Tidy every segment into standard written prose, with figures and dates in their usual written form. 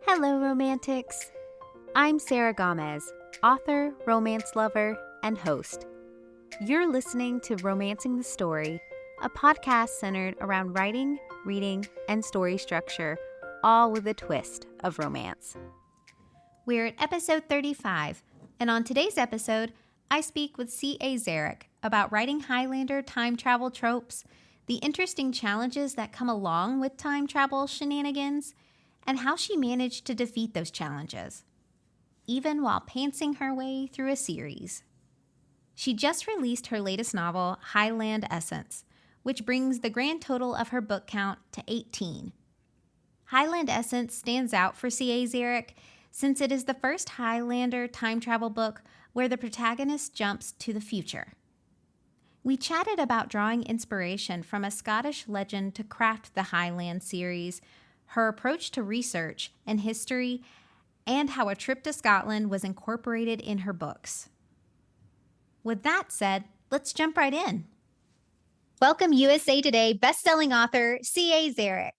Hello, romantics. I'm Sarah Gomez, author, romance lover, and host. You're listening to Romancing the Story, a podcast centered around writing, reading, and story structure, all with a twist of romance. We're at episode 35, and on today's episode, I speak with C.A. Szarek about writing Highlander time-travel tropes, the interesting challenges that come along with time travel shenanigans, and how she managed to defeat those challenges, even while pantsing her way through a series. She just released her latest novel, Highlander Essence, which brings the grand total of her book count to 18. Highlander Essence stands out for C.A. Szarek since it is the first Highlander time travel book where the protagonist jumps to the future. We chatted about drawing inspiration from a Scottish legend to craft the Highlander series, her approach to research and history, and how a trip to Scotland was incorporated in her books. With that said, let's jump right in. Welcome USA Today bestselling author C.A. Szarek.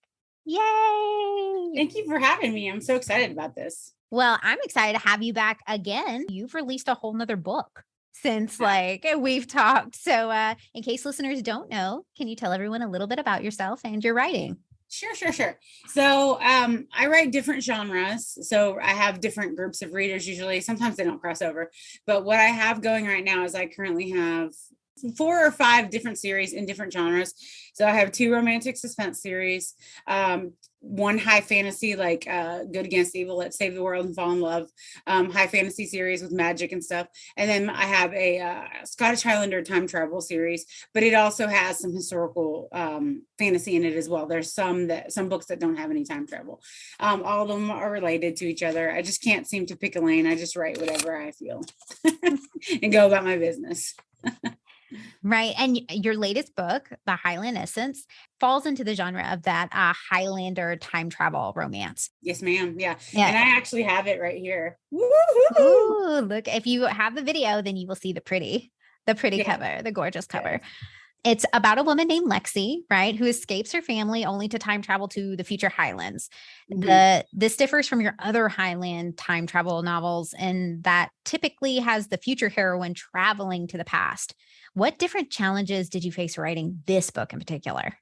Yay! Thank you for having me. I'm so excited about this. Well, I'm excited to have you back again. You've released a whole nother book since we've talked. So in case listeners don't know, can you tell everyone a little bit about yourself and your writing? Sure. So I write different genres. So I have different groups of readers usually. Sometimes they don't cross over. But what I have going right now is I currently have 4 or 5 different series in different genres. So I have 2 romantic suspense series, 1 high fantasy, like Good Against Evil, Let's Save the World and Fall in Love, high fantasy series with magic and stuff. And then I have a Scottish Highlander time-travel series, but it also has some historical fantasy in it as well. There's some books that don't have any time travel. All of them are related to each other. I just can't seem to pick a lane. I just write whatever I feel and go about my business. Right. And your latest book, The Highlander Essence, falls into the genre of that Highlander time travel romance. Yes, ma'am. Yeah. And I actually have it right here. Ooh, look, if you have the video, then you will see the pretty cover, the gorgeous cover. It's about a woman named Lexi, right, who escapes her family only to time travel to the future Highlands. Mm-hmm. This differs from your other Highland time travel novels in that typically has the future heroine traveling to the past. What different challenges did you face writing this book in particular?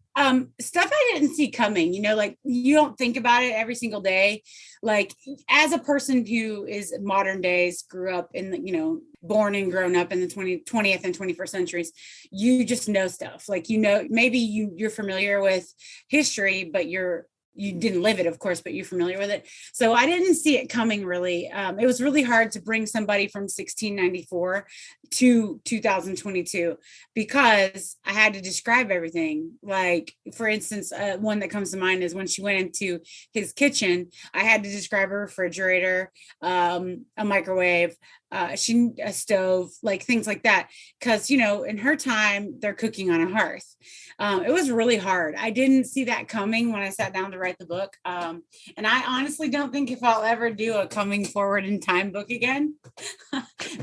Stuff I didn't see coming, like you don't think about it every single day. Like as a person who is modern days, grew up in the, born and grown up in the 20th and 21st centuries, you just know stuff. Like, maybe you're familiar with history, but you didn't live it, of course, but you're familiar with it. So I didn't see it coming really. It was really hard to bring somebody from 1694 to 2022 because I had to describe everything. Like, for instance, one that comes to mind is when she went into his kitchen, I had to describe a refrigerator, a microwave, a stove, like things like that. Because, in her time, they're cooking on a hearth. It was really hard. I didn't see that coming when I sat down to write the book. And I honestly don't think if I'll ever do a coming forward in time book again,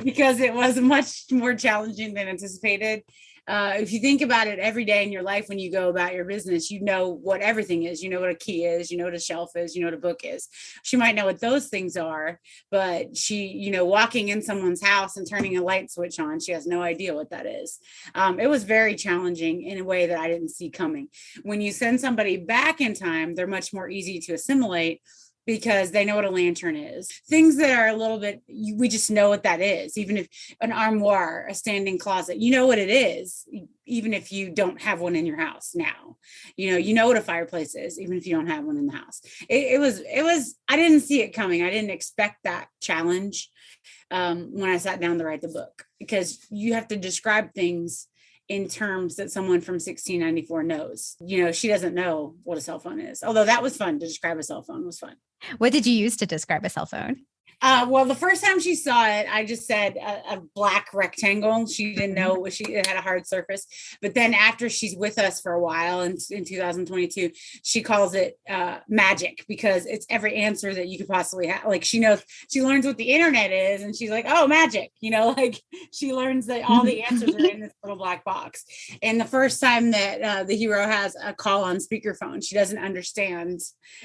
because it was much more challenging than anticipated. If you think about it every day in your life, when you go about your business, you know what everything is, what a key is, what a shelf is, what a book is. She might know what those things are, but she, walking in someone's house and turning a light switch on, she has no idea what that is. It was very challenging in a way that I didn't see coming. When you send somebody back in time, they're much more easy to assimilate because they know what a lantern is. Things that are a little bit, we just know what that is. Even if an armoire, a standing closet, you know what it is, even if you don't have one in your house now. You know what a fireplace is, even if you don't have one in the house. It was, I didn't see it coming. I didn't expect that challenge when I sat down to write the book, because you have to describe things in terms that someone from 1694 knows. She doesn't know what a cell phone is, although that was fun. To describe a cell phone was fun. What did you use to describe a cell phone? Well, the first time she saw it, I just said a black rectangle. She didn't know it had a hard surface. But then after she's with us for a while in 2022, she calls it magic because it's every answer that you could possibly have. Like she learns what the internet is, and she's like, oh, magic. Like she learns that all the answers are in this little black box. And the first time that the hero has a call on speakerphone, she doesn't understand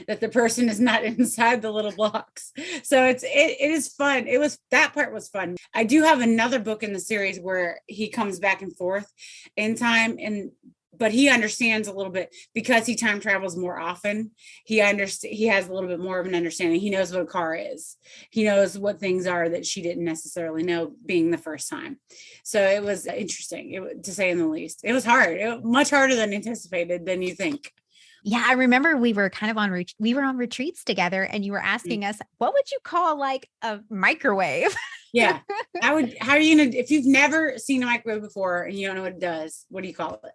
that the person is not inside the little box. So it is fun. That part was fun. I do have another book in the series where he comes back and forth in time, but he understands a little bit because he time travels more often. He has a little bit more of an understanding. He knows what a car is. He knows what things are that she didn't necessarily know being the first time. So it was interesting, to say in the least. It was hard, much harder than anticipated than you think. Yeah, I remember we were kind of on retreats together, and you were asking us, what would you call like a microwave? Yeah. How are you gonna, if you've never seen a microwave before and you don't know what it does, what do you call it?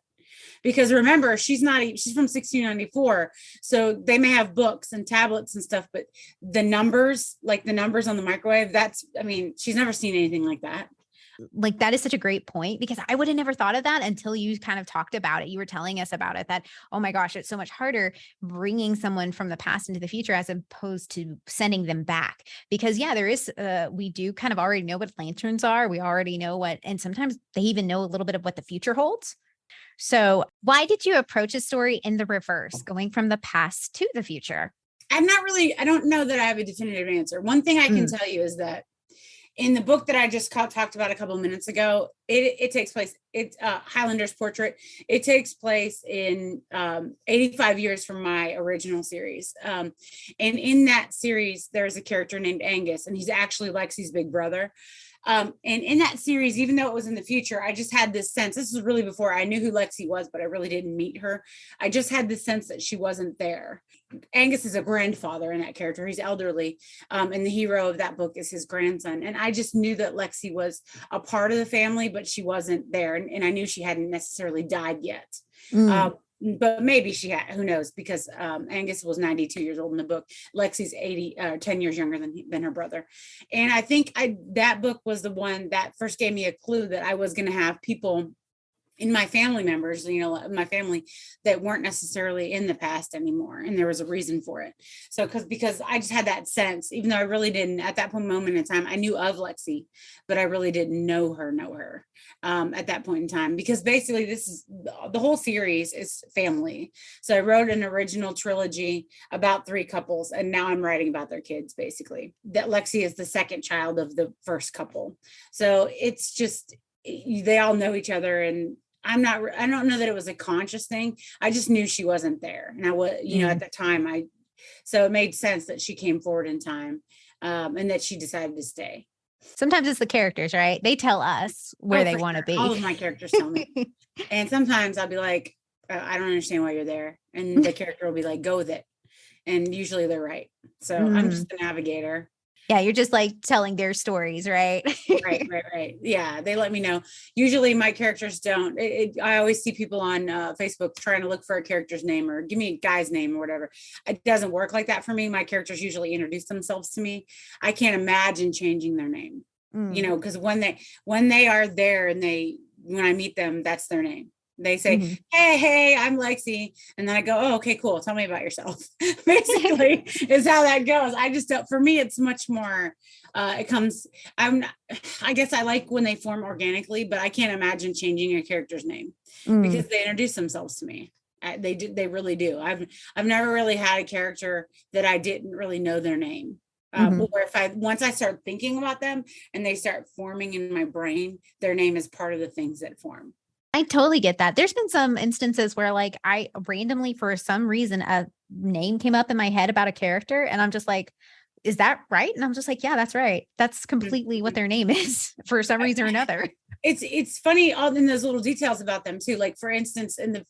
Because remember, she's from 1694. So they may have books and tablets and stuff, but the numbers on the microwave, she's never seen anything like that. Like that is such a great point, because I would have never thought of that until you kind of talked about it. You were telling us about it, that, oh my gosh, it's so much harder bringing someone from the past into the future as opposed to sending them back. Because there is, we do kind of already know what lanterns are. We already know and sometimes they even know a little bit of what the future holds. So why did you approach a story in the reverse, going from the past to the future? I don't know that I have a definitive answer. One thing I can tell you is that in the book that I just talked about a couple of minutes ago, it takes place, it's Highlander's Portrait. It takes place in 85 years from my original series. And in that series, there's a character named Angus, and he's actually Lexi's big brother. And in that series, even though it was in the future, I just had this sense, this was really before I knew who Lexi was, but I really didn't meet her. I just had this sense that she wasn't there. Angus is a grandfather in that character. He's elderly. And the hero of that book is his grandson. And I just knew that Lexi was a part of the family, but she wasn't there. And I knew she hadn't necessarily died yet. But maybe she had, who knows, because Angus was 92 years old in the book. Lexi's 10 years younger than her brother. And I think that book was the one that first gave me a clue that I was going to have people in my family members, my family, that weren't necessarily in the past anymore. And there was a reason for it. So because I just had that sense, even though I really didn't at that moment in time, I knew of Lexi, but I really didn't know her at that point in time, because basically the whole series is family. So I wrote an original trilogy about 3 couples, and now I'm writing about their kids, basically. That Lexi is the second child of the first couple. So it's just, they all know each other, and I don't know that it was a conscious thing. I just knew she wasn't there. And I was, at the time, so it made sense that she came forward in time, and that she decided to stay. Sometimes it's the characters, right? They tell us where they want to be. All of my characters tell me. And sometimes I'll be like, I don't understand why you're there. And the character will be like, go with it. And usually they're right. So I'm just a navigator. Yeah, you're just like telling their stories, right? Right. Yeah, they let me know. Usually my characters don't. I always see people on Facebook trying to look for a character's name or give me a guy's name or whatever. It doesn't work like that for me. My characters usually introduce themselves to me. I can't imagine changing their name, because when they are there and when I meet them, that's their name. They say, hey, I'm Lexi. And then I go, oh, okay, cool. Tell me about yourself. Basically is how that goes. I just don't, for me, it's much more, I guess I like when they form organically, but I can't imagine changing a character's name because they introduce themselves to me. They really do. I've never really had a character that I didn't really know their name. Or once I start thinking about them and they start forming in my brain, their name is part of the things that form. I totally get that. There's been some instances where like I randomly, for some reason, a name came up in my head about a character and I'm just like, is that right? And I'm just like, yeah, that's right. That's completely what their name is for some reason or another. It's funny all in those little details about them too. Like for instance, in the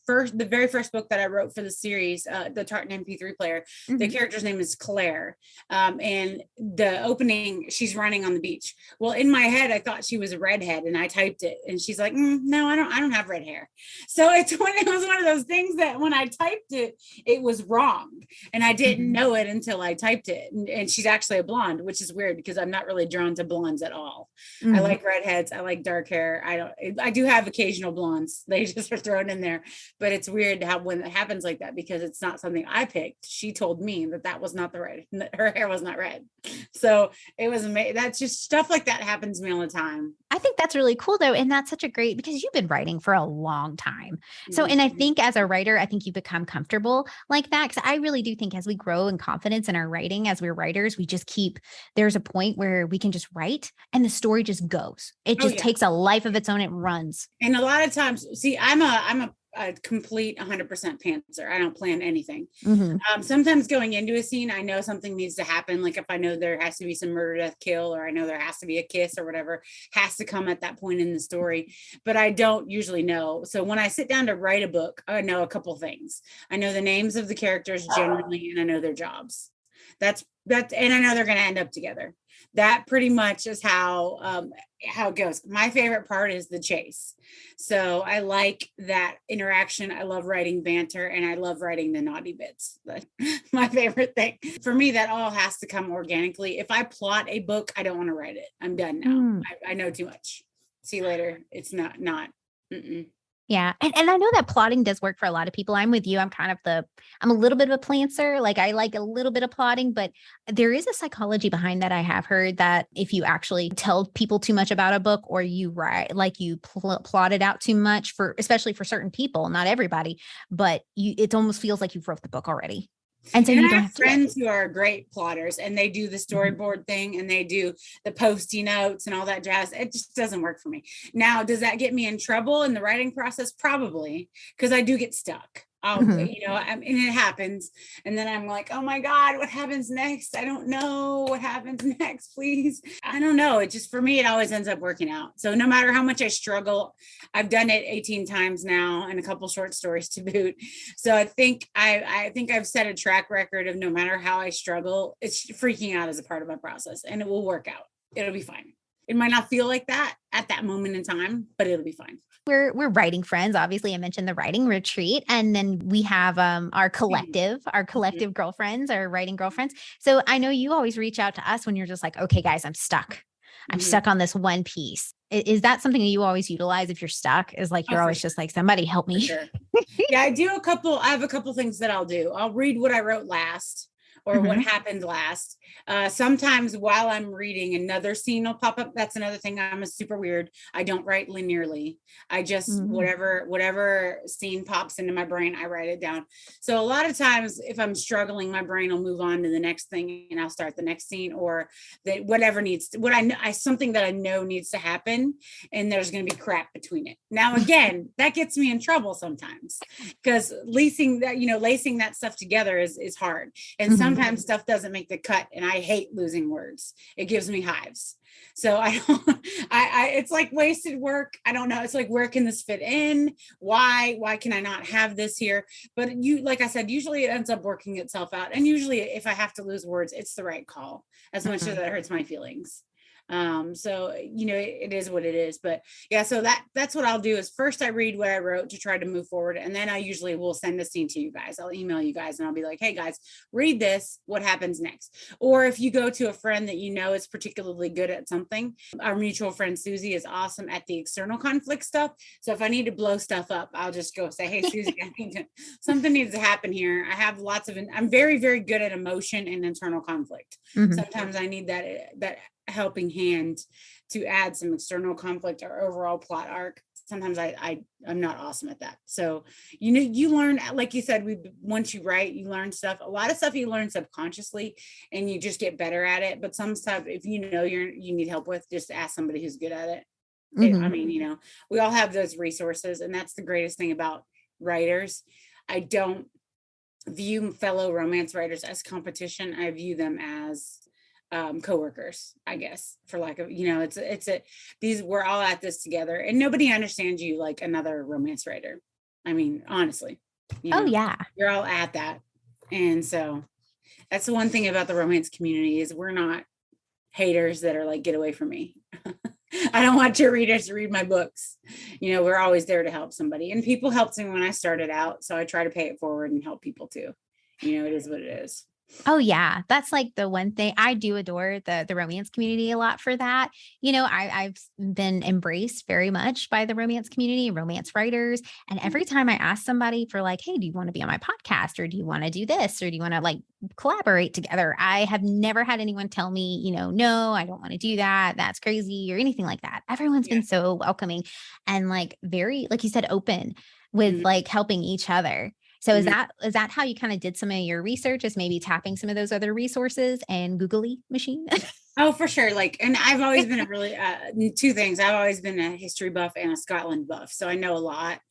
very first book that I wrote for the series, the Tartan MP3 player, the character's name is Claire. And the opening, she's running on the beach. Well, in my head, I thought she was a redhead and I typed it and she's like, no, I don't have red hair. So it was one of those things that when I typed it, it was wrong. And I didn't know it until I typed it. And she's she's actually a blonde, which is weird because I'm not really drawn to blondes at all. Mm-hmm. I like redheads. I like dark hair. I do have occasional blondes. They just are thrown in there, but it's weird how when it happens like that, because it's not something I picked. She told me that was not the red. Her hair was not red. So it was amazing. That's just stuff like that happens to me all the time. I think that's really cool though. And that's such a great, because you've been writing for a long time. So, and I think as a writer, I think you become comfortable like that. Cause I really do think as we grow in confidence in our writing, as we're writers, we just there's a point where we can just write and the story just goes. It just takes a life of its own. It runs. And a lot of times, see, I'm a complete 100% pantser. I don't plan anything. Mm-hmm. Sometimes going into a scene, I know something needs to happen. Like if I know there has to be some murder, death, kill, or I know there has to be a kiss or whatever has to come at that point in the story, but I don't usually know. So when I sit down to write a book, I know a couple things. I know the names of the characters generally, and I know their jobs. That's, and I know they're going to end up together. That pretty much is how it goes. My favorite part is the chase. So I like that interaction. I love writing banter, and I love writing the naughty bits. That's my favorite thing. For me, that all has to come organically. If I plot a book, I don't want to write it. I'm done now. I know too much. See you later. It's not. Mm-mm. Yeah. And I know that plotting does work for a lot of people. I'm with you. I'm a little bit of a plantser. Like I like a little bit of plotting, but there is a psychology behind that. I have heard that if you actually tell people too much about a book, or you write, like you plot it out too much especially for certain people, not everybody, but it almost feels like you've wrote the book already. And so you don't have friends who are great plotters, and they do the storyboard thing, and they do the Post-it notes and all that jazz. It just doesn't work for me. Now, does that get me in trouble in the writing process? Probably, because I do get stuck. And it happens. And then I'm like, oh my God, what happens next? I don't know what happens next, please. I don't know. It just, for me, it always ends up working out. So no matter how much I struggle, I've done it 18 times now and a couple short stories to boot. So I think I've set a track record of no matter how I struggle, it's freaking out as a part of my process, and it will work out. It'll be fine. It might not feel like that at that moment in time, but it'll be fine. We're writing friends. Obviously, I mentioned the writing retreat, and then we have our collective girlfriends, our writing girlfriends. So I know you always reach out to us when you're just like, okay, guys, I'm stuck. I'm stuck on this one piece. Is that something that you always utilize if you're stuck? Is like, you're always just like, somebody help me. Sure. Yeah, I have a couple things that I'll do. I'll read what I wrote last, or what happened last. Sometimes while I'm reading, another scene will pop up. That's another thing. I'm super weird. I don't write linearly. I just, whatever scene pops into my brain, I write it down. So a lot of times if I'm struggling, my brain will move on to the next thing, and I'll start the next scene, or that whatever needs to, what I know, something that I know needs to happen, and there's going to be crap between it. Now, again, that gets me in trouble sometimes, because lacing that stuff together is hard. And sometimes stuff doesn't make the cut, and I hate losing words. It gives me hives. So it's like wasted work. I don't know. It's like, where can this fit in? Why can I not have this here? But like I said, usually it ends up working itself out. And usually if I have to lose words, it's the right call, as much as that hurts my feelings. So it is what it is. But yeah, so that's what I'll do is first I read what I wrote to try to move forward, and then I usually will send a scene to you guys. I'll email you guys, and I'll be like, hey guys, read this, what happens next? Or if you go to a friend that is particularly good at something, our mutual friend Susie is awesome at the external conflict stuff. So if I need to blow stuff up, I'll just go say, hey Susie, something needs to happen here. I have I'm very, very good at emotion and internal conflict. Sometimes I need that helping hand to add some external conflict or overall plot arc. Sometimes I'm not awesome at that. So, you learn, like you said, once you write, you learn stuff. A lot of stuff you learn subconsciously, and you just get better at it. But some stuff, if you need help with, just ask somebody who's good at it. We all have those resources, and that's the greatest thing about writers. I don't view fellow romance writers as competition. I view them as coworkers, I guess, for lack of, we're all at this together, and nobody understands you like another romance writer. I mean, honestly, yeah, you're all at that. And so that's the one thing about the romance community is we're not haters that are like, get away from me. I don't want your readers to read my books. We're always there to help somebody, and people helped me when I started out. So I try to pay it forward and help people too. It is what it is. Oh yeah, that's like the one thing I do adore the romance community a lot for that. I've been embraced very much by the romance community, romance writers, and every time I ask somebody for like, "Hey, do you want to be on my podcast or do you want to do this or do you want to like collaborate together?" I have never had anyone tell me, "No, I don't want to do that. That's crazy," or anything like that. Everyone's Yeah. been so welcoming and like very, like you said, open with Mhm. like helping each other. So is Mhm. that how you kind of did some of your research, is maybe tapping some of those other resources and googly machine? Oh, for sure. Like, and I've always been a really, two things. I've always been a history buff and a Scotland buff. So I know a lot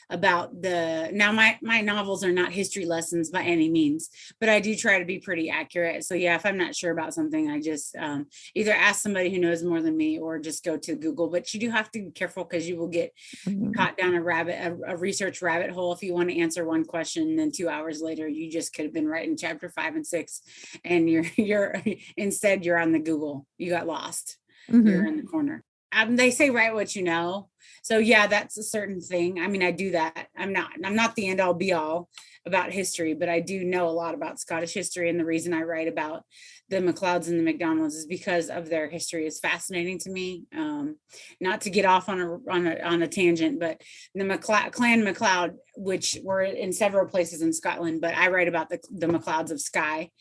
about now my novels are not history lessons by any means, but I do try to be pretty accurate. So yeah, if I'm not sure about something, I just either ask somebody who knows more than me or just go to Google. But you do have to be careful because you will get Mhm. caught down a research rabbit hole if you want to answer one question, and then 2 hours later you just could have been writing chapter 5 and 6, and you're instead you're on the Google. You got lost. You're Mhm. in the corner. They say write what you know. So yeah, that's a certain thing. I mean, I do that. I'm not the end all be all about history, but I do know a lot about Scottish history. And the reason I write about the MacLeods and the MacDonalds is because of their history is fascinating to me. Not to get off on a tangent, but the Clan MacLeod, which were in several places in Scotland, but I write about the MacLeods of Skye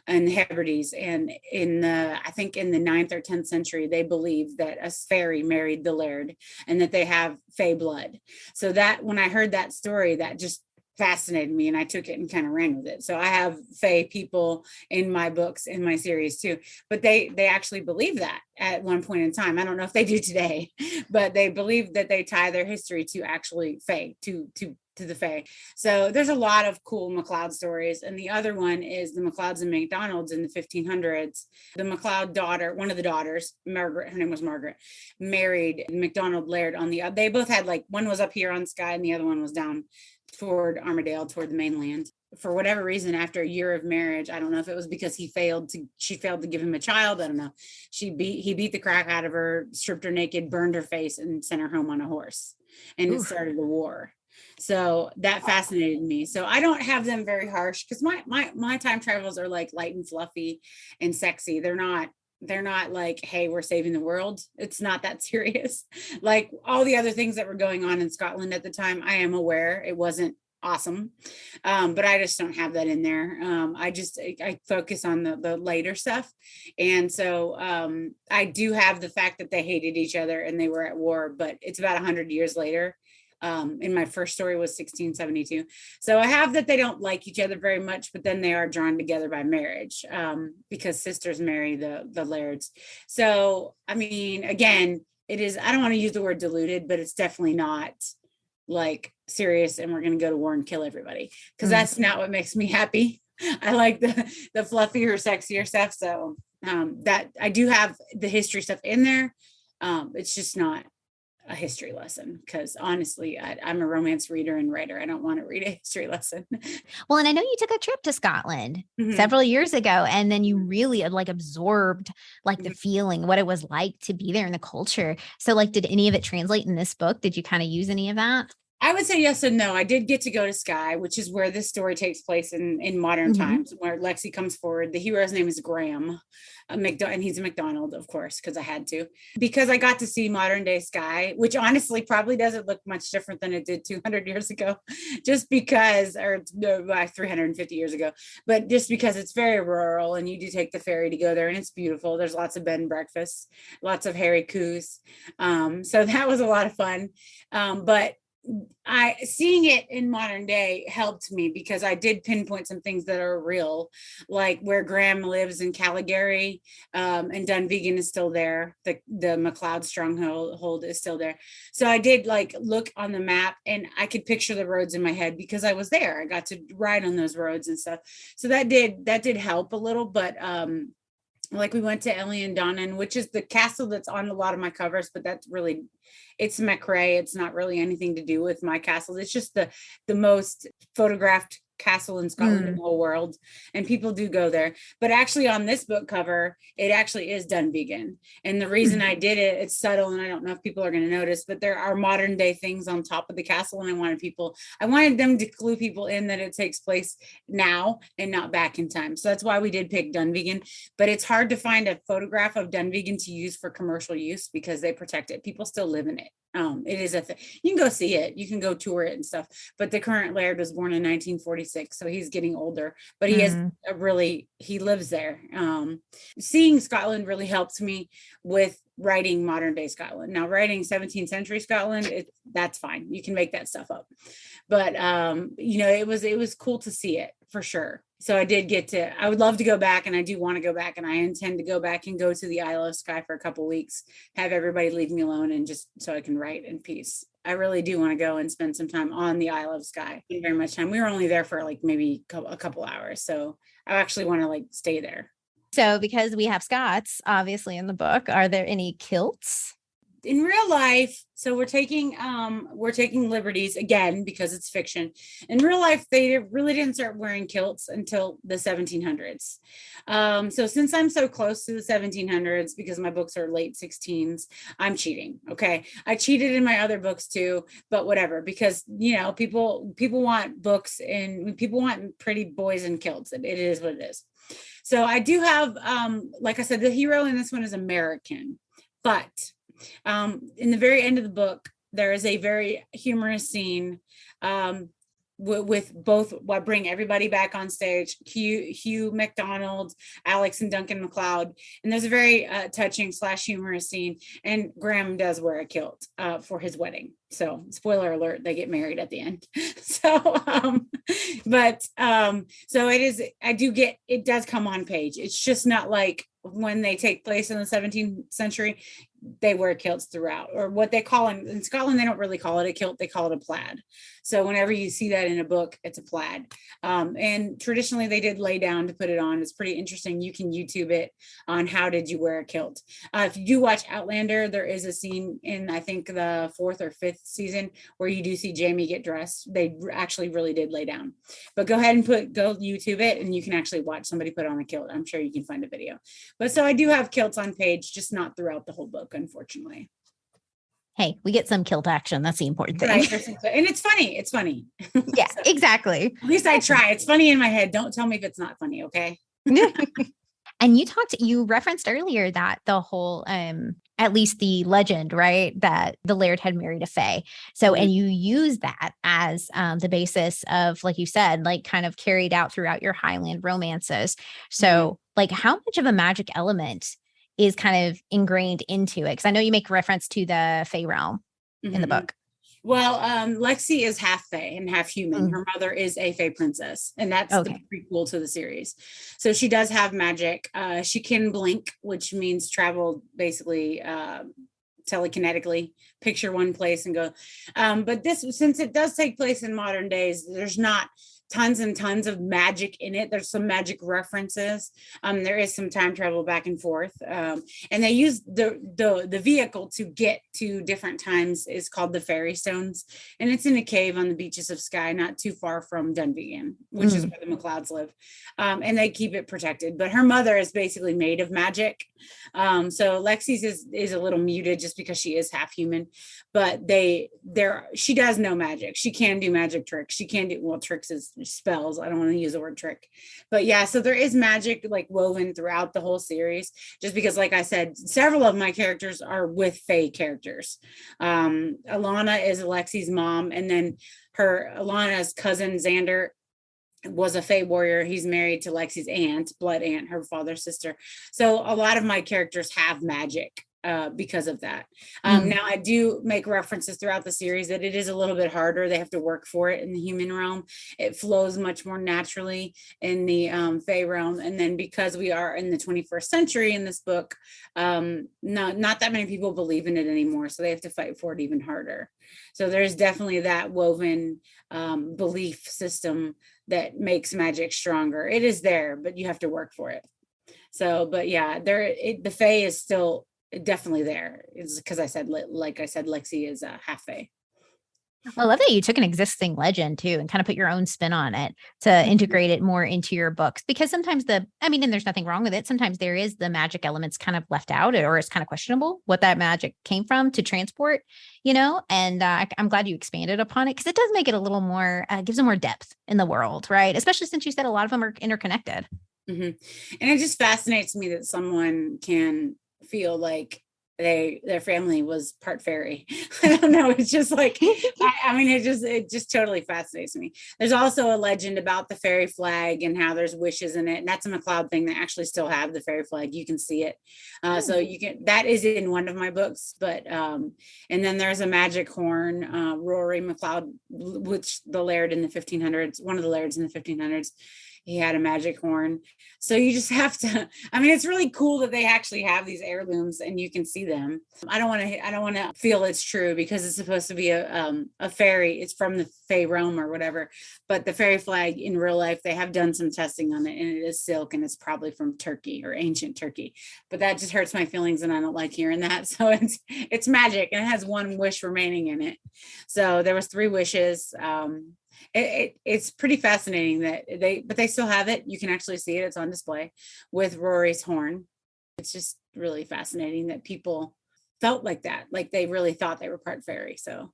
and the Hebrides. And I think in the 9th or 10th century, they believed that a fairy married the laird and that they have fey blood. So that when I heard that story, that just fascinated me, and I took it and kind of ran with it. So I have fey people in my books, in my series too, but they actually believe that at one point in time. I don't know if they do today, but they believe that they tie their history to actually fey, to the Fae. So there's a lot of cool MacLeod stories. And the other one is the MacLeods and MacDonalds in the 1500s. The MacLeod daughter, one of the daughters, Margaret, her name was Margaret, married MacDonald Laird they both had like, one was up here on Skye and the other one was down toward Armadale, toward the mainland. For whatever reason, after a year of marriage, I don't know if it was because she failed to give him a child. I don't know. He beat the crap out of her, stripped her naked, burned her face, and sent her home on a horse. And it Oof. started a war. So that fascinated me. So I don't have them very harsh because my time travels are like light and fluffy and sexy. They're not like, hey, we're saving the world. It's not that serious. Like all the other things that were going on in Scotland at the time, I am aware it wasn't awesome. But I just don't have that in there. I focus on the later stuff. And so I do have the fact that they hated each other and they were at war, but it's about 100 years later. In my first story was 1672. So I have that they don't like each other very much, but then they are drawn together by marriage because sisters marry the lairds. So, I mean, again, I don't want to use the word diluted, but it's definitely not like serious and we're going to go to war and kill everybody because Mm. that's not what makes me happy. I like the fluffier, sexier stuff. So that I do have the history stuff in there. It's just not a history lesson because honestly, I'm a romance reader and writer. I don't want to read a history lesson. Well, and I know you took a trip to Scotland Mhm. several years ago, and then you really like absorbed like the Mhm. feeling, what it was like to be there in the culture. So, like, did any of it translate in this book? Did you kind of use any of that? I would say yes and no. I did get to go to Skye, which is where this story takes place in modern Mhm. times, where Lexi comes forward. The hero's name is Graham, and he's a McDonald, of course, because I had to. Because I got to see modern day Skye, which honestly probably doesn't look much different than it did 200 years ago, just because, or no, 350 years ago, but just because it's very rural and you do take the ferry to go there and it's beautiful. There's lots of bed and breakfasts, lots of hairy coos. So that was a lot of fun. But I seeing it in modern day helped me because I did pinpoint some things that are real, like where Graham lives in Calgary, and Dunvegan is still there. The MacLeod stronghold is still there. So I did like look on the map and I could picture the roads in my head because I was there. I got to ride on those roads and stuff. So that did help a little, but like we went to Ellie Donnan, which is the castle that's on a lot of my covers, but it's McRae. It's not really anything to do with my castle. It's just the most photographed castle in Scotland in the whole world, and people do go there. But actually on this book cover, it actually is Dunvegan. And the reason I did it, it's subtle, and I don't know if people are going to notice, but there are modern day things on top of the castle, and I wanted them to clue people in that it takes place now and not back in time. So that's why we did pick Dunvegan. But it's hard to find a photograph of Dunvegan to use for commercial use because they protect it. People still live in it. It is a thing. You can go see it, you can go tour it and stuff, but the current laird was born in 1946, so he's getting older, but he he lives there. Seeing Scotland really helps me with writing modern day Scotland. Now, writing 17th century Scotland, that's fine, you can make that stuff up, but it was cool to see it for sure. So I would love to go back, and I do want to go back, and I intend to go back and go to the Isle of Skye for a couple weeks, have everybody leave me alone, and just so I can write in peace. I really do want to go and spend some time on the Isle of Skye. Very much time. We were only there for like maybe a couple hours, so I actually want to like stay there. So because we have Scots obviously in the book, are there any kilts? In real life, so we're taking liberties again because it's fiction. In real life, they really didn't start wearing kilts until the 1700s. So since I'm so close to the 1700s, because my books are late 16s, I'm cheating. Okay, I cheated in my other books too, but whatever, because people want books and people want pretty boys in kilts. It is what it is. So I do have, like I said, the hero in this one is American, but in the very end of the book, there is a very humorous scene with both. I bring everybody back on stage: Hugh MacDonald, Alex, and Duncan MacLeod. And there's a very touching / humorous scene. And Graham does wear a kilt for his wedding. So, spoiler alert, they get married at the end. So it does come on page. It's just not like when they take place in the 17th century, they wear kilts throughout, or what they call in Scotland, they don't really call it a kilt, they call it a plaid. So whenever you see that in a book, it's a plaid. And traditionally they did lay down to put it on. It's pretty interesting. You can YouTube it on how did you wear a kilt. If you do watch Outlander, there is a scene in, I think, the 4th or 5th season where you do see Jamie get dressed. They actually really did lay down. But go ahead and go YouTube it, and you can actually watch somebody put on a kilt. I'm sure you can find a video. But so I do have kilts on page, just not throughout the whole book, unfortunately. Hey, we get some kilt action. That's the important thing. Right. And it's funny. It's funny. Yeah, so, exactly. At least I try. It's funny in my head. Don't tell me if it's not funny. Okay. And you referenced earlier that the whole, at least the legend, right, that the laird had married a fae. So, and you use that as the basis of, like you said, like kind of carried out throughout your Highland romances. So like how much of a magic element is kind of ingrained into it? Because I know you make reference to the fae realm in the book. Well, Lexi is half fae and half human. Her mother is a fae princess, and that's the prequel to the series. So she does have magic. She can blink, which means travel basically telekinetically, picture one place and go. But since it does take place in modern days, there's not tons and tons of magic in it. There's some magic references. There is some time travel back and forth. And they use the vehicle to get to different times is called the Fairy Stones. And it's in a cave on the beaches of Skye, not too far from Dunvegan, which is where the MacLeods live. And they keep it protected. But her mother is basically made of magic. So Lexi's is a little muted just because she is half human. But she does know magic. She can do magic tricks. She can do, tricks is spells. I don't want to use the word trick, but yeah, so there is magic like woven throughout the whole series, just because, like I said, several of my characters are with fae characters. Alana is Alexi's mom, and then Alana's cousin Xander was a fae warrior. He's married to Lexi's aunt, blood aunt, her father's sister. So a lot of my characters have magic because of that. Now I do make references throughout the series that it is a little bit harder. They have to work for it in the human realm. It flows much more naturally in the fae realm. And then because we are in the 21st century in this book, not that many people believe in it anymore. So they have to fight for it even harder. So there's definitely that woven belief system that makes magic stronger. It is there, but you have to work for it. So, but yeah, the fae is still definitely there. It's because I said, like I said, Lexi is half fae. I love that you took an existing legend too and kind of put your own spin on it to integrate it more into your books. Because sometimes and there's nothing wrong with it. Sometimes there is the magic elements kind of left out, or it's kind of questionable what that magic came from to transport, and I'm glad you expanded upon it because it does make it a little more, gives them more depth in the world, right? Especially since you said a lot of them are interconnected. And it just fascinates me that someone can feel like their family was part fairy. I don't know. It's just like, it just totally fascinates me. There's also a legend about the fairy flag and how there's wishes in it. And that's a McLeod thing. They actually still have the fairy flag. You can see it. So that is in one of my books, but, and then there's a magic horn, Rory McLeod, which the laird in the 1500s, one of the lairds in the 1500s, he had a magic horn. So you just have to, it's really cool that they actually have these heirlooms and you can see them. I don't want to feel it's true because it's supposed to be a fairy. It's from the Fey realm or whatever, but the fairy flag in real life, they have done some testing on it and it is silk and it's probably from Turkey or ancient Turkey, but that just hurts my feelings and I don't like hearing that. So it's magic and it has one wish remaining in it. So there was 3 wishes. It's pretty fascinating that they still have it. You can actually see it. It's on display with Rory's horn. It's just really fascinating that people felt like that, like they really thought they were part fairy. So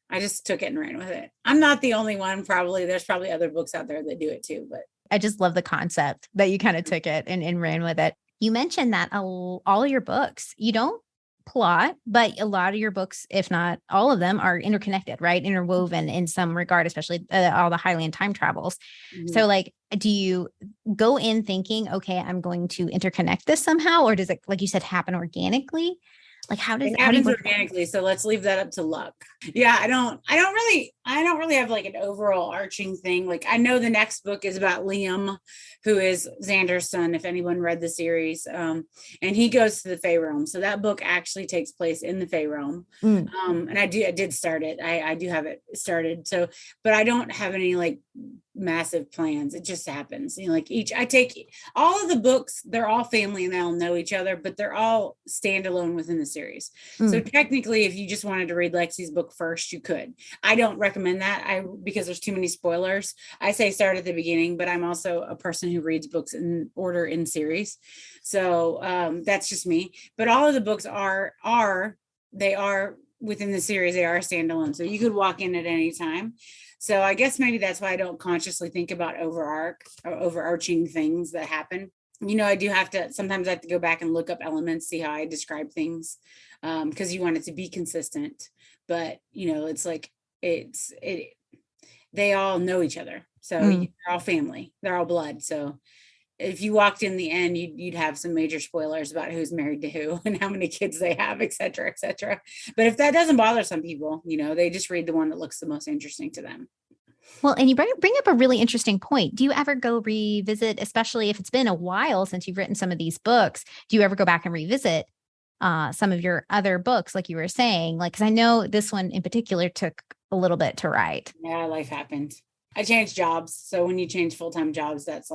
I just took it and ran with it. I'm not the only one. There's probably other books out there that do it too, but I just love the concept that you kind of took it and ran with it. You mentioned that all of your books, you don't plot, but a lot of your books, if not all of them, are interconnected, right? Interwoven in some regard, especially all the Highlander time-travels. So like, do you go in thinking, okay, I'm going to interconnect this somehow? Or does it, like you said, happen organically? Like how do you organically? So let's leave that up to luck. Yeah, I don't really have like an overall arching thing. Like I know the next book is about Liam, who is Xander's son, if anyone read the series. And he goes to the Fey realm. So that book actually takes place in the Fey realm. And I did start it. I do have it started. So, but I don't have any like massive plans. It just happens. I take all of the books, they're all family and they all know each other, but they're all standalone within the series. So technically, if you just wanted to read Lexi's book first, you could. I don't recommend that because there's too many spoilers. I say start at the beginning, but I'm also a person who reads books in order in series. So that's just me. But all of the books are within the series, they are standalone. So you could walk in at any time. So I guess maybe that's why I don't consciously think about overarching things that happen. I do sometimes I have to go back and look up elements, see how I describe things, because you want it to be consistent. But, it's like, they all know each other. So they're all family, they're all blood. So if you walked in the end, you'd have some major spoilers about who's married to who and how many kids they have, et cetera, et cetera. But if that doesn't bother some people, they just read the one that looks the most interesting to them. Well, and you bring up a really interesting point. Do you ever go revisit, especially if it's been a while since you've written some of these books, do you ever go back and revisit some of your other books, like you were saying? Like, because I know this one in particular took a little bit to write. Yeah, life happened. I changed jobs. So when you change full-time jobs, that's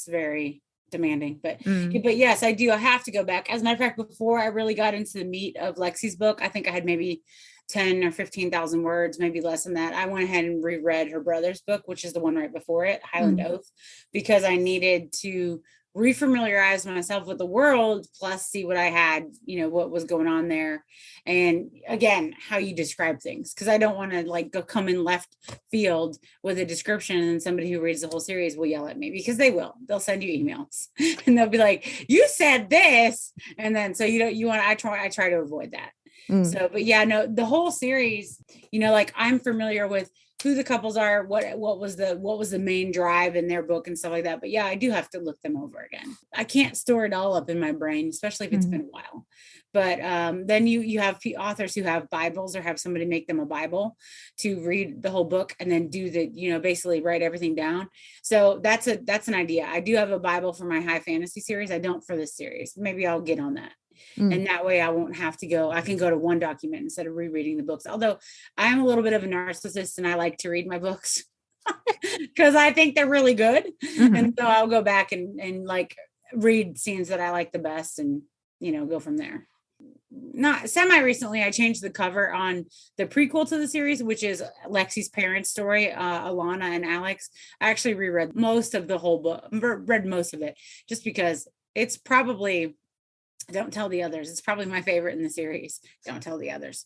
very demanding, but yes, I do. I have to go back. As a matter of fact, before I really got into the meat of Lexi's book, I think I had maybe 10 or 15,000 words, maybe less than that. I went ahead and reread her brother's book, which is the one right before it, Highlander Oath, because I needed to refamiliarize myself with the world, plus see what I had, what was going on there. And again, how you describe things, because I don't want to go come in left field with a description and somebody who reads the whole series will yell at me, because they'll send you emails and they'll be like, you said this. And then, so I try to avoid that. So, but yeah, no, the whole series, I'm familiar with who the couples are, what was the main drive in their book and stuff like that. But yeah, I do have to look them over again. I can't store it all up in my brain, especially if it's been a while. But then you have authors who have Bibles or have somebody make them a Bible to read the whole book and then do basically write everything down. So that's an idea. I do have a Bible for my high fantasy series. I don't for this series. Maybe I'll get on that. And that way I won't have to I can go to one document instead of rereading the books. Although I'm a little bit of a narcissist and I like to read my books because I think they're really good. And so I'll go back and read scenes that I like the best and, go from there. not semi-recently, I changed the cover on the prequel to the series, which is Lexi's parents' story, Alana and Alex. I actually reread most of the whole book, read most of it, just because it's probably, don't tell the others, it's probably my favorite in the series. Don't tell the others.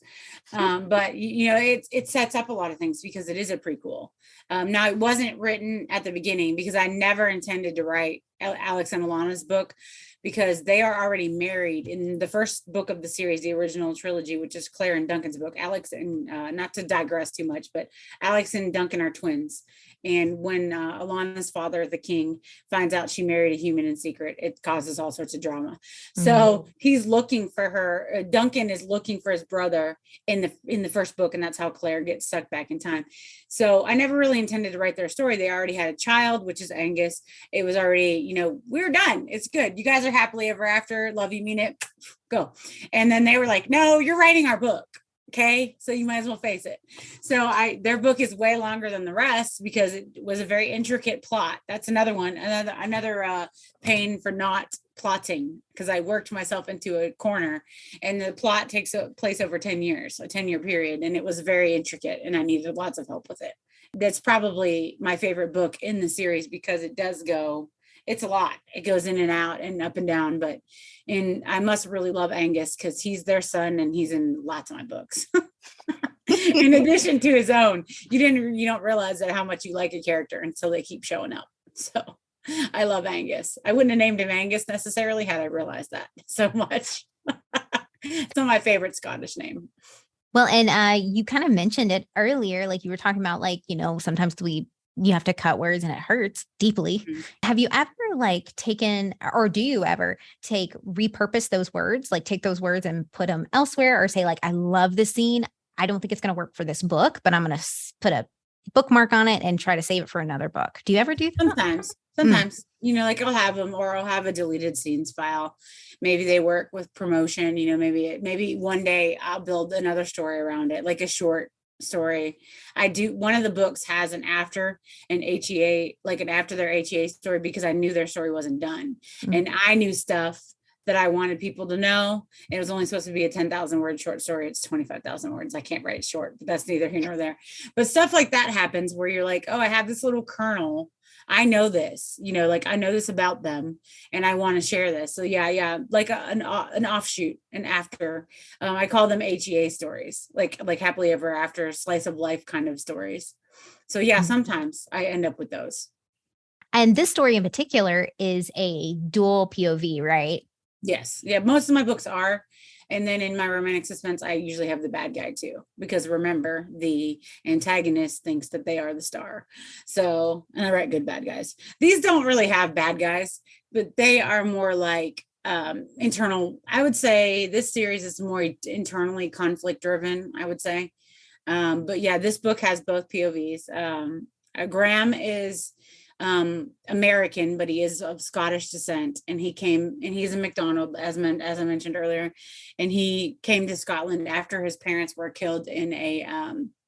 But you know, it sets up a lot of things because it is a prequel. Now it wasn't written at the beginning because I never intended to write Alex and Alana's book, because they are already married in the first book of the series, the original trilogy, which is Claire and Duncan's book. Alex and, not to digress too much, but Alex and Duncan are twins. And when Alana's father, the king, finds out she married a human in secret, it causes all sorts of drama. So he's looking for her. Duncan is looking for his brother in the first book, and that's how Claire gets sucked back in time. So I never really intended to write their story. They already had a child, which is Angus. It was already, you know, we're done. It's good. You guys are happily ever after. Love you, mean it. Go. And then they were like, no, you're writing our book. Okay, so you might as well face it. So their book is way longer than the rest because it was a very intricate plot. That's another one, another pain for not plotting, because I worked myself into a corner, and the plot takes place over 10 years, a 10-year period, and it was very intricate, and I needed lots of help with it. That's probably my favorite book in the series because it does go. It's a lot. It goes in and out and up and down, and I must really love Angus because he's their son and he's in lots of my books. In addition to his own, you don't realize that how much you like a character until they keep showing up. So I love Angus. I wouldn't have named him Angus necessarily had I realized that so much. It's not my favorite Scottish name. Well, and you kind of mentioned it earlier, like you were talking about, like, you know, sometimes you have to cut words and it hurts deeply. Mm-hmm. Have you ever taken, or do you ever repurpose those words, like take those words and put them elsewhere, or say like, I love this scene. I don't think it's going to work for this book, but I'm going to put a bookmark on it and try to save it for another book. Do you ever do that? Sometimes, you know, like I'll have them, or I'll have a deleted scenes file. Maybe they work with promotion, you know, maybe one day I'll build another story around it, like a short story. I do. One of the books has an after an HEA, like an after their HEA story, because I knew their story wasn't done. And I knew stuff that I wanted people to know. It was only supposed to be a 10,000 word short story. It's 25,000 words. I can't write it short, but that's neither here nor there. But stuff like that happens where you're like, oh, I have this little kernel. I know this, you know, like I know this about them and I want to share this. So yeah. Like an offshoot, an after, I call them HEA stories, like happily ever after, slice of life kind of stories. So yeah, sometimes I end up with those. And this story in particular is a dual POV, right? Yes. Yeah. Most of my books are. And then in my romantic suspense, I usually have the bad guy too, because remember, the antagonist thinks that they are the star. So, and I write good bad guys. These don't really have bad guys, but they are more like internal. I would say this series is more internally conflict driven, I would say. But yeah, this book has both POVs. Graham is American, but he is of Scottish descent, and he's a MacDonald, as I mentioned earlier, and he came to Scotland after his parents were killed in a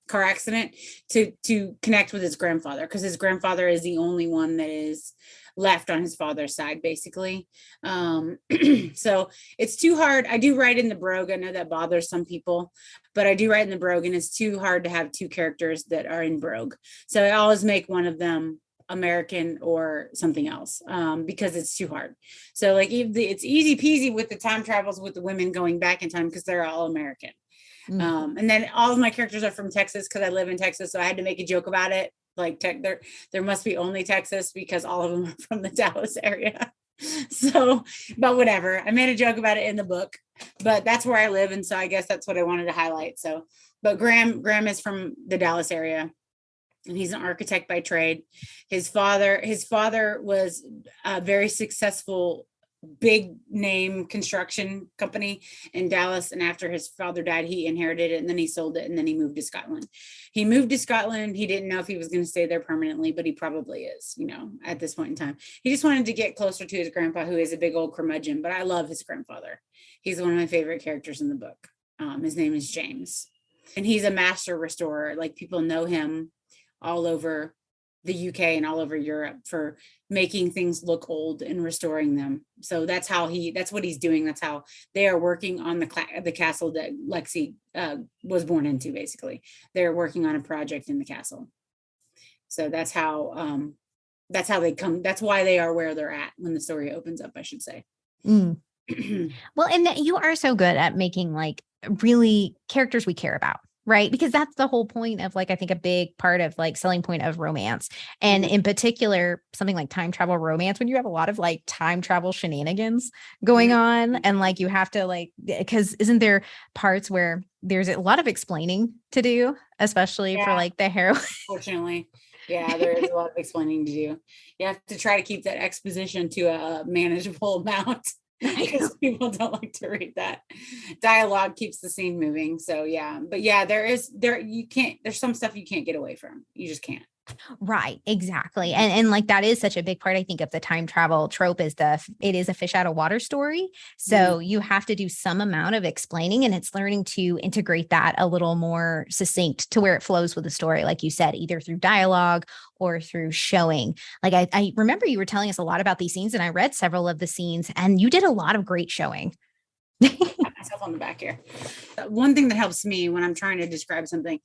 car accident to connect with his grandfather, because his grandfather is the only one that is left on his father's side, basically. So it's too hard. I do write in the brogue. I know that bothers some people, but I do write in the brogue, and it's too hard to have two characters that are in brogue. So I always make one of them American or something else, because it's too hard. So like it's easy peasy with the time travels with the women going back in time because they're all American. And then all of my characters are from Texas because I live in Texas. So I had to make a joke about it. Like there must be only Texas because all of them are from the Dallas area. So, but whatever. I made a joke about it in the book, but that's where I live. And so I guess that's what I wanted to highlight. So, but Graham is from the Dallas area, and he's an architect by trade. His father was a very successful, big name construction company in Dallas. And after his father died, he inherited it, and then he sold it, and then he moved to Scotland. He didn't know if he was going to stay there permanently, but he probably is, you know, at this point in time. He just wanted to get closer to his grandpa, who is a big old curmudgeon, but I love his grandfather. He's one of my favorite characters in the book. His name is James, and he's a master restorer. Like, people know him all over the UK and all over Europe for making things look old and restoring them. So that's what he's doing. That's how they are working on the castle that Lexi was born into. Basically, they're working on a project in the castle. So that's how they come. That's why they are where they're at when the story opens up, I should say. Mm. Well, and you are so good at making like really characters we care about, right? Because that's the whole point of like, I think a big part of like selling point of romance. And in particular, something like time travel romance, when you have a lot of like time travel shenanigans going on and like you have to like, because isn't there parts where there's a lot of explaining to do, especially for like the heroine? Fortunately. Yeah, there is a lot of explaining to do. You have to try to keep that exposition to a manageable amount because people don't like to read that. Dialogue keeps the scene moving. So yeah, but yeah, there's some stuff you can't get away from. You just can't. Right. Exactly. And like, that is such a big part, I think, of the time travel trope is it is a fish out of water story. So you have to do some amount of explaining, and it's learning to integrate that a little more succinct to where it flows with the story. Like you said, either through dialogue or through showing. Like I remember you were telling us a lot about these scenes, and I read several of the scenes, and you did a lot of great showing. Pat myself on the back here. One thing that helps me when I'm trying to describe something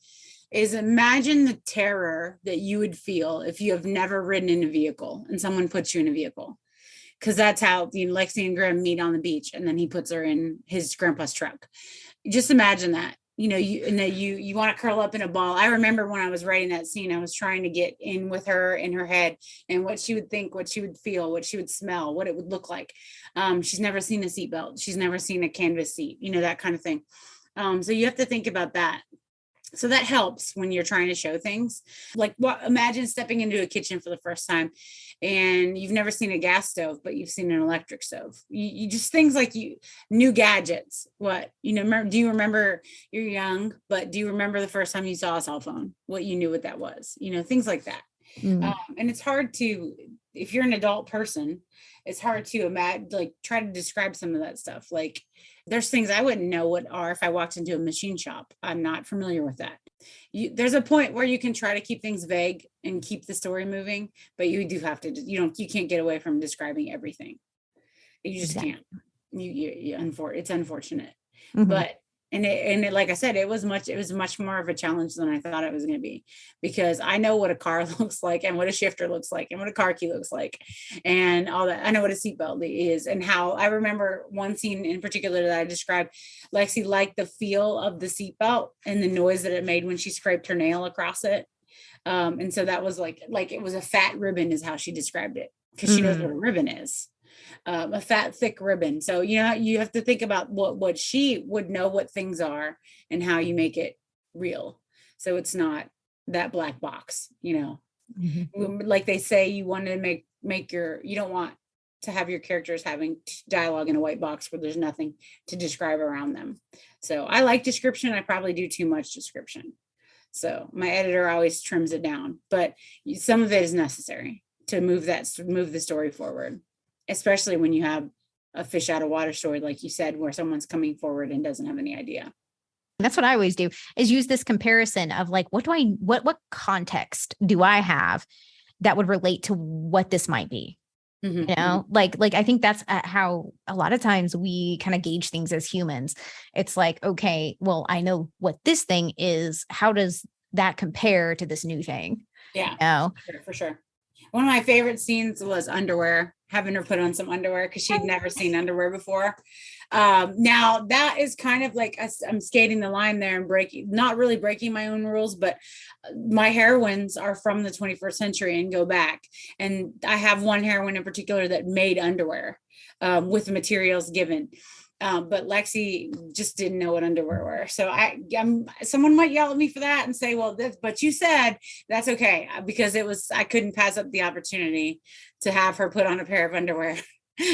is imagine the terror that you would feel if you have never ridden in a vehicle and someone puts you in a vehicle. Because that's how Lexi and Grim meet on the beach, and then he puts her in his grandpa's truck. Just imagine that. You want to curl up in a ball. I remember when I was writing that scene, I was trying to get in with her in her head and what she would think, what she would feel, what she would smell, what it would look like. She's never seen a seatbelt. She's never seen a canvas seat, that kind of thing. So you have to think about that. So that helps when you're trying to show things. Like, imagine stepping into a kitchen for the first time and you've never seen a gas stove, but you've seen an electric stove. You just things like new gadgets. Do you remember, you're young, but do you remember the first time you saw a cell phone? What you knew what that was, things like that. And it's hard to, if you're an adult person, it's hard to imagine, like try to describe some of that stuff. Like there's things I wouldn't know what are if I walked into a machine shop. I'm not familiar with that. There's a point where you can try to keep things vague and keep the story moving, but you do have to, you can't get away from describing everything. You just can't. It's unfortunate, but like I said, it was much more of a challenge than I thought it was going to be, because I know what a car looks like and what a shifter looks like and what a car key looks like and all that. I know what a seatbelt is, and how I remember one scene in particular that I described. Lexi liked the feel of the seatbelt and the noise that it made when she scraped her nail across it. And so that was like it was a fat ribbon is how she described it, because she knows what a ribbon is. A fat, thick ribbon. So, you have to think about what she would know what things are and how you make it real. So it's not that black box, like they say, you want to you don't want to have your characters having dialogue in a white box where there's nothing to describe around them. So I like description. I probably do too much description. So my editor always trims it down, but some of it is necessary to move the story forward. Especially when you have a fish out of water story, like you said, where someone's coming forward and doesn't have any idea. That's what I always do, is use this comparison of like, what context do I have that would relate to what this might be? Like I think that's how a lot of times we kind of gauge things as humans. It's like, okay, well, I know what this thing is. How does that compare to this new thing? Yeah, for sure. One of my favorite scenes was underwear, having her put on some underwear because she'd never seen underwear before. Now that is kind of like I'm skating the line there and not really breaking my own rules, but my heroines are from the 21st century and go back. And I have one heroine in particular that made underwear with the materials given. But Lexi just didn't know what underwear were. So someone might yell at me for that and say, well, but you said that's okay, because I couldn't pass up the opportunity to have her put on a pair of underwear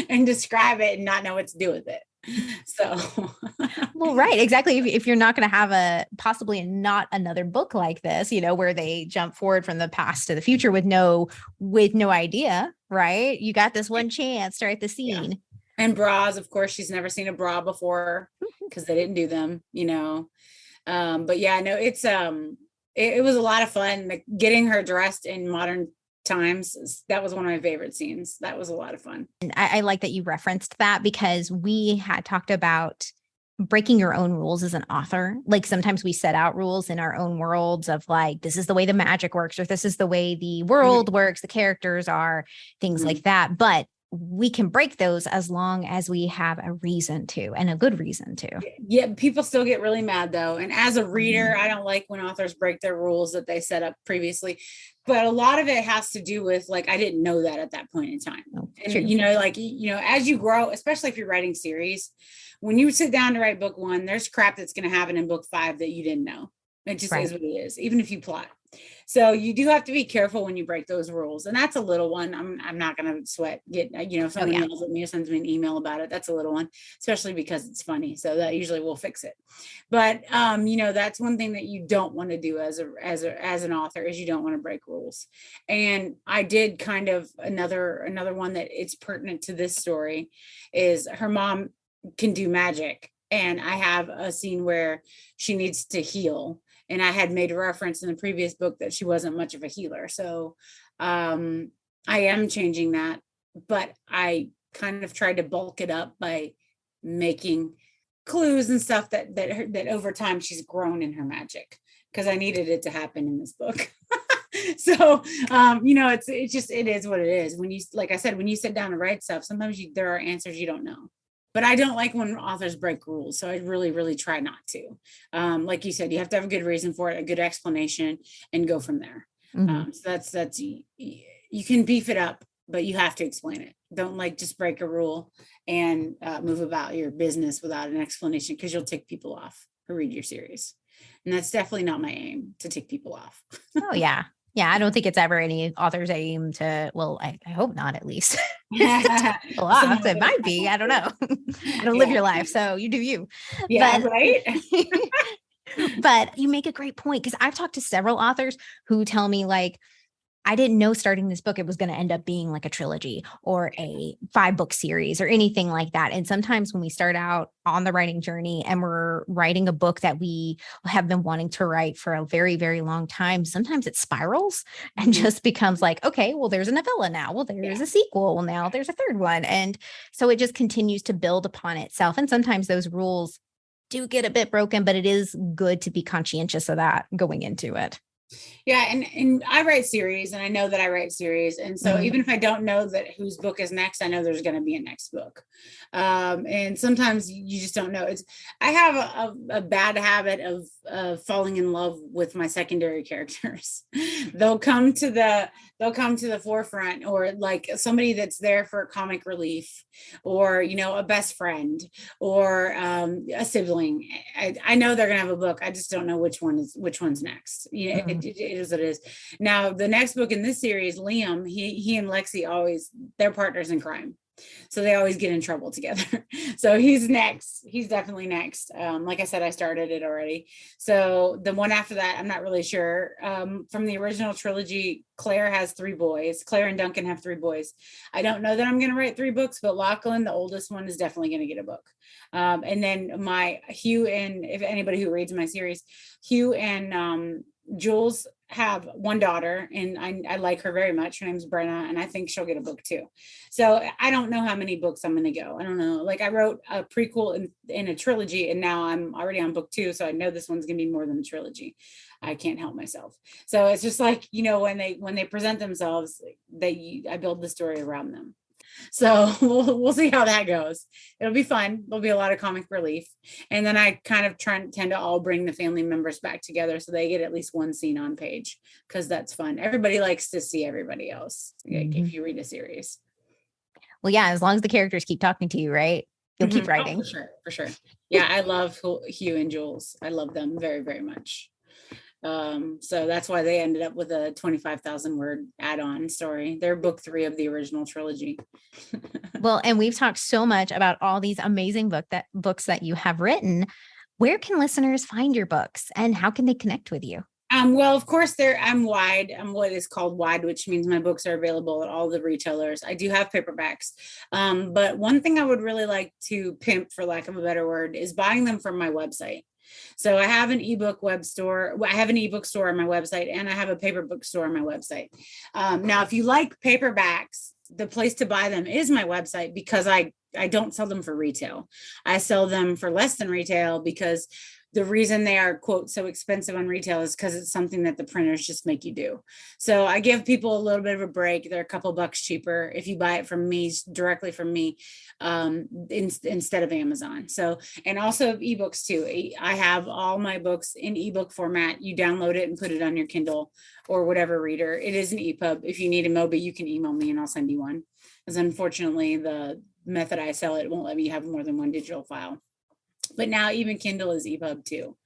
and describe it and not know what to do with it. So, well, right. Exactly. If you're not going to have possibly not another book like this, where they jump forward from the past to the future with no idea, right? You got this one chance to write the scene. Yeah. And bras, of course, she's never seen a bra before because they didn't do them, But yeah, no, it was a lot of fun getting her dressed in modern times. That was one of my favorite scenes. That was a lot of fun. And I like that you referenced that, because we had talked about breaking your own rules as an author. Like sometimes we set out rules in our own worlds of like, this is the way the magic works, or this is the way the world works, the characters are, things like that. But we can break those as long as we have a reason to, and a good reason to. Yeah, people still get really mad though. And as a reader, I don't like when authors break their rules that they set up previously. But a lot of it has to do with like, I didn't know that at that point in time. And, as you grow, especially if you're writing series, when you sit down to write book 1, there's crap that's going to happen in book 5 that you didn't know. It just is what it is, even if you plot. So you do have to be careful when you break those rules. And that's a little one. I'm not going to sweat, if someone yells at me or sends me an email about it, that's a little one, especially because it's funny. So that usually will fix it. But, that's one thing that you don't want to do as an author, is you don't want to break rules. And I did kind of another one that it's pertinent to this story is her mom can do magic. And I have a scene where she needs to heal. And I had made a reference in the previous book that she wasn't much of a healer. So I am changing that, but I kind of tried to bulk it up by making clues and stuff that over time she's grown in her magic, because I needed it to happen in this book. So, it is what it is. When you, like I said, when you sit down and write stuff, sometimes there are answers you don't know. But I don't like when authors break rules. So I really, really try not to. Like you said, you have to have a good reason for it, a good explanation, and go from there. So that's you can beef it up, but you have to explain it. Don't just break a rule and move about your business without an explanation, because you'll tick people off who read your series. And that's definitely not my aim, to tick people off. Oh, yeah. Yeah, I don't think it's ever any author's aim to, well, I hope not, at least. It might be. I don't know. I don't live your life, so you do you. Yeah, right? But you make a great point, because I've talked to several authors who tell me like, I didn't know starting this book, it was going to end up being like a trilogy or a 5-book series or anything like that. And sometimes when we start out on the writing journey and we're writing a book that we have been wanting to write for a very, very long time, sometimes it spirals and just becomes like, okay, well, there's a novella now. Well, there's a sequel. Well, now there's a third one. And so it just continues to build upon itself. And sometimes those rules do get a bit broken, but it is good to be conscientious of that going into it. Yeah. And I write series, and I know that I write series. And so even if I don't know that whose book is next, I know there's going to be a next book. And sometimes you just don't know. I have a bad habit of falling in love with my secondary characters. They'll come to the forefront, or like somebody that's there for comic relief, or, a best friend, or a sibling. I know they're going to have a book. I just don't know which one's next. It is what it is. Now, the next book in this series, Liam, he and Lexi they're partners in crime. So they always get in trouble together. So he's next. He's definitely next. Like I said, I started it already. So the one after that, I'm not really sure. From the original trilogy, Claire has 3 boys. Claire and Duncan have 3 boys. I don't know that I'm going to write 3 books, but Lachlan, the oldest one, is definitely going to get a book. And then my Hugh, and if anybody who reads my series, Hugh and Jules have 1 daughter, and I like her very much. Her name's Brenna, and I think she'll get a book too. So I don't know how many books I'm going to go. I don't know. Like, I wrote a prequel in a trilogy, and now I'm already on book 2. So I know this one's going to be more than a trilogy. I can't help myself. So it's just like, when they present themselves, I build the story around them. So we'll see how that goes. It'll be fun. There'll be a lot of comic relief. And then I kind of tend to all bring the family members back together, so they get at least one scene on page, because that's fun. Everybody likes to see everybody else if you read a series. Well, yeah, as long as the characters keep talking to you, right? You'll keep writing. Oh, for sure. Yeah, I love Hugh and Jules. I love them very, very much. So that's why they ended up with a 25,000 word add-on story. They're book 3 of the original trilogy. Well, and we've talked so much about all these amazing books that you have written. Where can listeners find your books, and how can they connect with you? Well, of course, I'm wide. I'm what is called wide, which means my books are available at all the retailers. I do have paperbacks. But one thing I would really like to pimp, for lack of a better word, is buying them from my website. So I have an ebook web store. I have an ebook store on my website, and I have a paper book store on my website. Now, if you like paperbacks, the place to buy them is my website, because I don't sell them for retail. I sell them for less than retail, because the reason they are, quote, so expensive on retail is because it's something that the printers just make you do. So I give people a little bit of a break. They're a couple bucks cheaper if you buy it from me, directly from me, instead of Amazon. So, and also ebooks too. I have all my books in ebook format. You download it and put it on your Kindle or whatever reader. It is an EPUB. If you need a Mobi, you can email me and I'll send you one. Because unfortunately, the method I sell it won't let me have more than one digital file. But now even Kindle is EPUB too.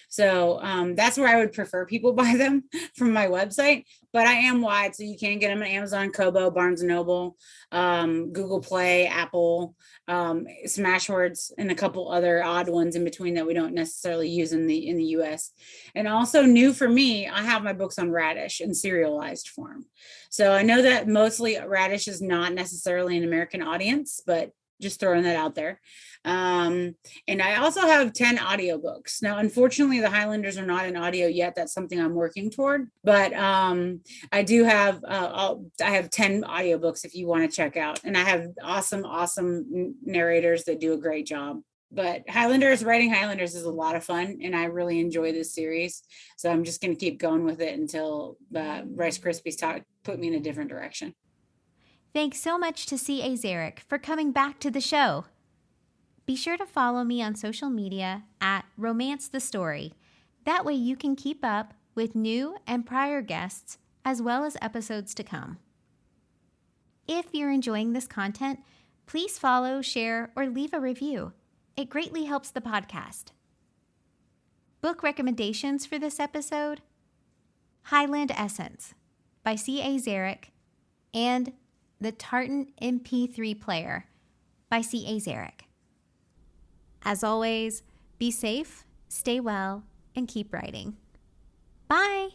So that's where I would prefer people buy them, from my website. But I am wide, so you can get them on Amazon, Kobo, Barnes & Noble, Google Play, Apple, Smashwords, and a couple other odd ones in between that we don't necessarily use in the US. And also new for me, I have my books on Radish in serialized form. So I know that mostly Radish is not necessarily an American audience, but just throwing that out there. And I also have 10 audiobooks. Now, unfortunately, the Highlanders are not in audio yet. That's something I'm working toward. But I do have, I have 10 audiobooks if you want to check out. And I have awesome narrators that do a great job. But writing Highlanders is a lot of fun, and I really enjoy this series. So I'm just going to keep going with it until Rice Krispies put me in a different direction. Thanks so much to C.A. Szarek for coming back to the show. Be sure to follow me on social media at Romance the Story. That way you can keep up with new and prior guests, as well as episodes to come. If you're enjoying this content, please follow, share, or leave a review. It greatly helps the podcast. Book recommendations for this episode: Highland Essence by C.A. Szarek and The Tartan MP3 Player by C.A. Szarek. As always, be safe, stay well, and keep writing. Bye!